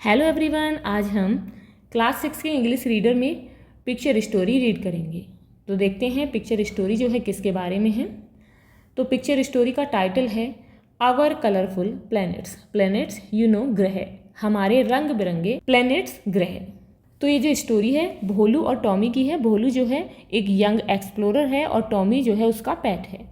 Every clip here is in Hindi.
हेलो एवरीवन, आज हम क्लास 6 के इंग्लिश रीडर में पिक्चर स्टोरी रीड करेंगे। तो देखते हैं पिक्चर स्टोरी जो है किसके बारे में है। तो पिक्चर स्टोरी का टाइटल है आवर कलरफुल प्लैनेट्स। प्लैनेट्स ग्रह, हमारे रंग बिरंगे प्लैनेट्स ग्रह। तो ये जो स्टोरी है भोलू और टॉमी की है। भोलू जो है एक यंग एक्सप्लोरर है और टॉमी जो है उसका पेट है।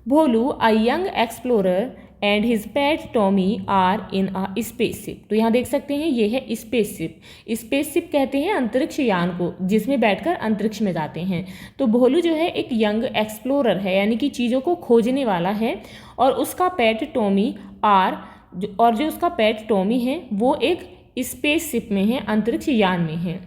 Bholu a young explorer and his pet Tommy are in a spaceship. तो यहाँ देख सकते हैं ये है स्पेसशिप। स्पेसशिप कहते हैं अंतरिक्ष यान को, जिसमें बैठकर अंतरिक्ष में जाते हैं। तो भोलू जो है एक यंग एक्सप्लोरर है, यानी कि चीज़ों को खोजने वाला है। और उसका पेट टॉमी जो उसका पेट टॉमी है वो एक स्पेसशिप में है, अंतरिक्ष यान में है।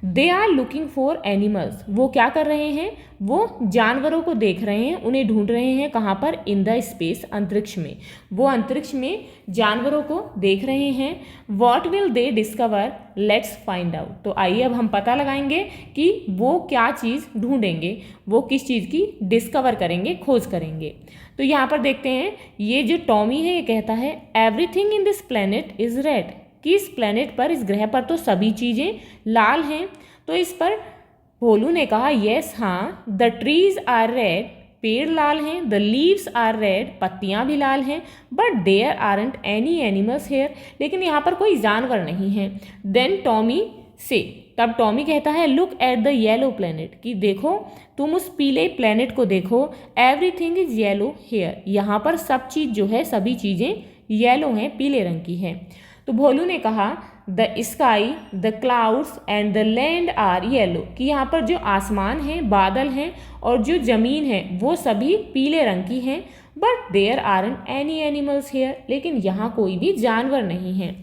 They are looking for animals. वो क्या कर रहे हैं? वो जानवरों को देख रहे हैं, उन्हें ढूंढ रहे हैं। कहाँ पर? इन द स्पेस, अंतरिक्ष में। वो अंतरिक्ष में जानवरों को देख रहे हैं। What will they discover? Let's find out. तो आइए अब हम पता लगाएंगे कि वो क्या चीज़ ढूंढेंगे, वो किस चीज़ की डिस्कवर करेंगे, खोज करेंगे। तो यहाँ पर देखते हैं ये जो टॉमी है ये कहता है everything in this planet is red, कि इस प्लेनेट पर, इस ग्रह पर तो सभी चीज़ें लाल हैं। तो इस पर भोलू ने कहा यस, हाँ। द ट्रीज आर रेड, पेड़ लाल हैं। द लीव्स आर रेड, पत्तियां भी लाल हैं। But there aren't any animals here, लेकिन यहाँ पर कोई जानवर नहीं है। देन टॉमी से, तब टॉमी कहता है look at the yellow planet, कि देखो तुम उस पीले प्लेनेट को देखो। एवरीथिंग इज येलो हेयर, यहाँ पर सब चीज़ जो है, सभी चीज़ें येलो हैं, पीले रंग की हैं। तो भोलू ने कहा the sky, the clouds and the land are yellow, कि यहाँ पर जो आसमान है, बादल हैं और जो ज़मीन है वो सभी पीले रंग की हैं। But there aren't any animals here, लेकिन यहाँ कोई भी जानवर नहीं है।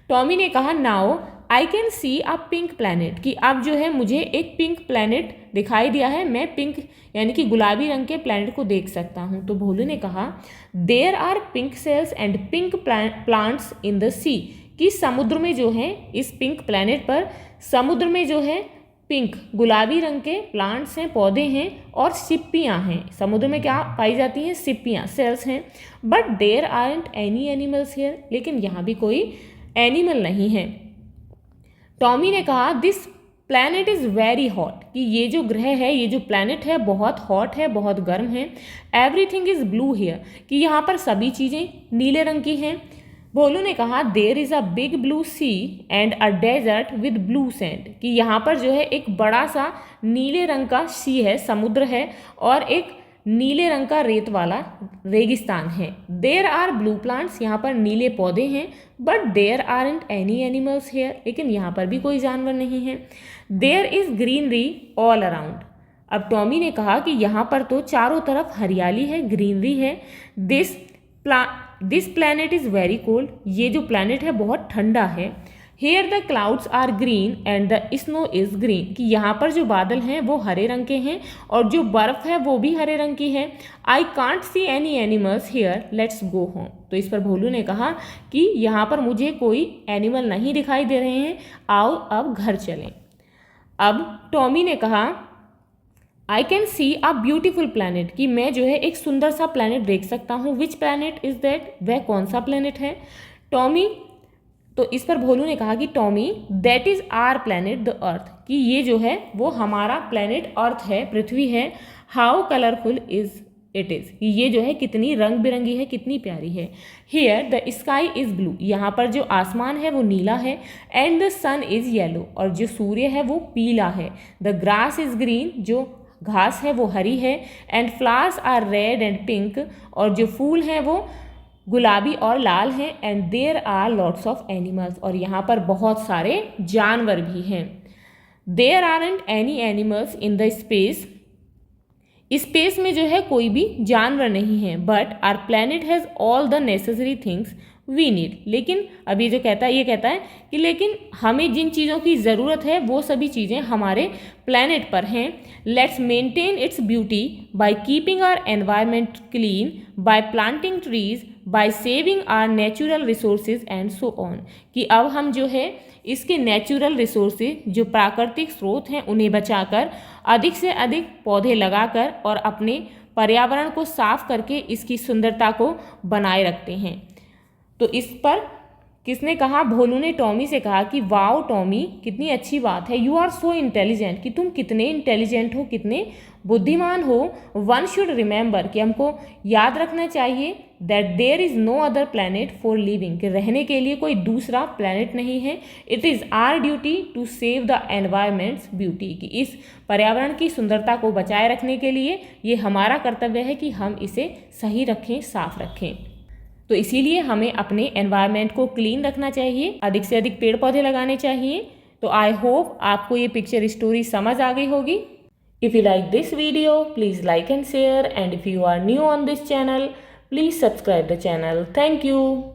टॉमी ने कहा now I can see a pink planet, कि अब जो है मुझे एक पिंक प्लैनेट दिखाई दिया है, मैं पिंक यानी कि गुलाबी रंग के प्लैनेट को देख सकता हूँ। तो भोलू ने कहा there are pink cells and pink plants in the sea, कि समुद्र में जो है, इस पिंक प्लैनेट पर समुद्र में जो है पिंक गुलाबी रंग के प्लांट्स हैं, पौधे हैं और सिप्पियाँ हैं। समुद्र में क्या पाई जाती हैं? सिप्पियाँ, सेल्स हैं। But there aren't any animals here, लेकिन यहाँ भी कोई एनिमल नहीं है। टॉमी ने कहा this planet is very hot, कि ये जो ग्रह है, ये जो प्लैनेट है बहुत हॉट है, बहुत गर्म है। एवरीथिंग इज़ ब्लू हियर, कि यहाँ पर सभी चीज़ें नीले रंग की हैं। भोलू ने कहा there is a big blue sea and a desert with blue sand, कि यहाँ पर जो है एक बड़ा सा नीले रंग का सी है, समुद्र है, और एक नीले रंग का रेत वाला रेगिस्तान है। देयर आर ब्लू प्लांट्स, यहाँ पर नीले पौधे हैं। But there aren't any animals here, लेकिन यहाँ पर भी कोई जानवर नहीं है। There is greenery all around. अब टॉमी ने कहा कि यहाँ पर तो चारों तरफ हरियाली है, ग्रीनरी है। This planet is very cold, ये जो प्लैनेट है बहुत ठंडा है। Here the clouds are green and the snow is green, कि यहाँ पर जो बादल हैं वो हरे रंग के हैं और जो बर्फ़ है वो भी हरे रंग की है। I can't see any animals here, let's go home. तो इस पर भोलू ने कहा कि यहाँ पर मुझे कोई एनिमल नहीं दिखाई दे रहे हैं, आओ अब घर चलें। अब टॉमी ने कहा I can see a beautiful planet, कि मैं जो है एक सुंदर सा प्लैनेट देख सकता हूँ। विच प्लैनेट इज़ दैट, वह कौन सा प्लैनेट है? टॉमी, तो इस पर भोलू ने कहा कि Tommy that is our planet the earth, कि ये जो है वो हमारा प्लैनेट अर्थ है, पृथ्वी है। How colourful is it is, ये जो है कितनी रंग बिरंगी है, कितनी प्यारी है। Here the sky is blue, यहाँ पर जो आसमान है वो नीला है। And the sun is yellow, और जो सूर्य है वो पीला है। द ग्रास इज़ ग्रीन, जो घास है वो हरी है। And flowers are red and pink, और जो फूल हैं वो गुलाबी और लाल हैं। And there are lots of animals, और यहाँ पर बहुत सारे जानवर भी हैं। There aren't any animals in the space, space में जो है कोई भी जानवर नहीं है। But our planet has all the necessary things we need, लेकिन अभी जो कहता है, ये कहता है कि लेकिन हमें जिन चीज़ों की ज़रूरत है वो सभी चीज़ें हमारे प्लैनेट पर हैं। Let's maintain its beauty by keeping our environment clean, by planting trees, by saving our natural resources and so on, कि अब हम जो है इसके नेचुरल रिसोर्सेज, जो प्राकृतिक स्रोत हैं, उन्हें बचाकर अधिक से अधिक पौधे लगाकर और अपने पर्यावरण को साफ करके इसकी सुंदरता को बनाए रखते हैं। तो इस पर किसने कहा? भोलू ने टॉमी से कहा कि वाओ टॉमी, कितनी अच्छी बात है, यू आर सो इंटेलिजेंट, कि तुम कितने इंटेलिजेंट हो, कितने बुद्धिमान हो। वन शुड रिमेंबर, कि हमको याद रखना चाहिए, that there is no other planet for living, कि रहने के लिए कोई दूसरा प्लैनेट नहीं है। It is our duty to save the environment's beauty, कि इस पर्यावरण की सुंदरता को बचाए रखने के लिए ये हमारा कर्तव्य है कि हम इसे सही रखें, साफ रखें। तो इसीलिए हमें अपने एनवायरनमेंट को क्लीन रखना चाहिए, अधिक से अधिक पेड़ पौधे लगाने चाहिए। तो आई होप आपको ये पिक्चर स्टोरी समझ आ गई होगी। If you like this video, please like and share, and if you are new on this channel, please subscribe the channel. Thank you.